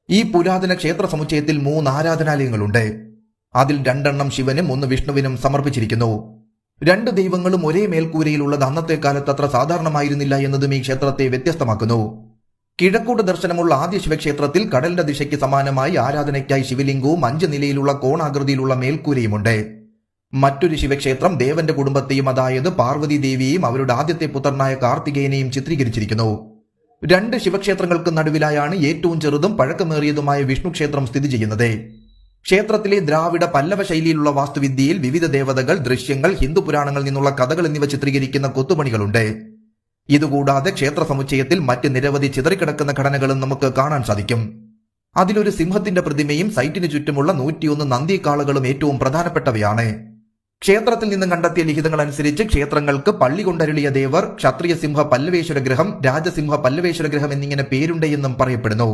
ഈ പുരാതന ക്ഷേത്ര സമുച്ചയത്തിൽ 3 ആരാധനാലയങ്ങളുണ്ട്. അതിൽ 2 ശിവനും 1 വിഷ്ണുവിനും സമർപ്പിച്ചിരിക്കുന്നു. 2 ദൈവങ്ങളും ഒരേ മേൽക്കൂരയിലുള്ളത് അന്നത്തെ കാലത്ത് അത്ര സാധാരണമായിരുന്നില്ല എന്നതും ഈ ക്ഷേത്രത്തെ വ്യത്യസ്തമാക്കുന്നു. കിഴക്കോട്ട് ദർശനമുള്ള ആദ്യ ശിവക്ഷേത്രത്തിൽ കടലിന്റെ ദിശയ്ക്ക് സമാനമായി ആരാധനയ്ക്കായി ശിവലിംഗവും 5 നിലയിലുള്ള കോണാകൃതിയിലുള്ള മേൽക്കൂരയുമുണ്ട്. മറ്റൊരു ശിവക്ഷേത്രം ദേവന്റെ കുടുംബത്തെയും, അതായത് പാർവതി ദേവിയെയും അവരുടെ ആദ്യത്തെ പുത്രനായ കാർത്തികേയനെയും ചിത്രീകരിച്ചിരിക്കുന്നു. 2 ശിവക്ഷേത്രങ്ങൾക്ക് നടുവിലായാണ് ഏറ്റവും ചെറുതും പഴക്കമേറിയതുമായ വിഷ്ണു ക്ഷേത്രം സ്ഥിതി ചെയ്യുന്നത്. ക്ഷേത്രത്തിലെ ദ്രാവിഡ പല്ലവ ശൈലിയിലുള്ള വാസ്തുവിദ്യയിൽ വിവിധ ദേവതകൾ, ദൃശ്യങ്ങൾ, ഹിന്ദു പുരാണങ്ങളിൽ നിന്നുള്ള കഥകൾ എന്നിവ ചിത്രീകരിക്കുന്ന കൊത്തുപണികളുണ്ട്. ഇതുകൂടാതെ ക്ഷേത്ര സമുച്ചയത്തിൽ മറ്റ് നിരവധി ചിതറിക്കിടക്കുന്ന ഘടനകളും നമുക്ക് കാണാൻ സാധിക്കും. അതിലൊരു സിംഹത്തിന്റെ പ്രതിമയും സൈറ്റിന് ചുറ്റുമുള്ള 101 നന്ദിക്കാളകളും ഏറ്റവും പ്രധാനപ്പെട്ടവയാണ്. ക്ഷേത്രത്തിൽ നിന്ന് കണ്ടെത്തിയ ലിഖിതങ്ങൾ അനുസരിച്ച് ക്ഷേത്രങ്ങൾക്ക് പള്ളി കൊണ്ടരുളിയ ദേവർ, ക്ഷത്രിയ സിംഹ പല്ലവേശ്വര ഗ്രഹം, രാജസിംഹ പല്ലവേശ്വര ഗ്രഹം എന്നിങ്ങനെ പേരുണ്ട് എന്നും പറയപ്പെടുന്നു.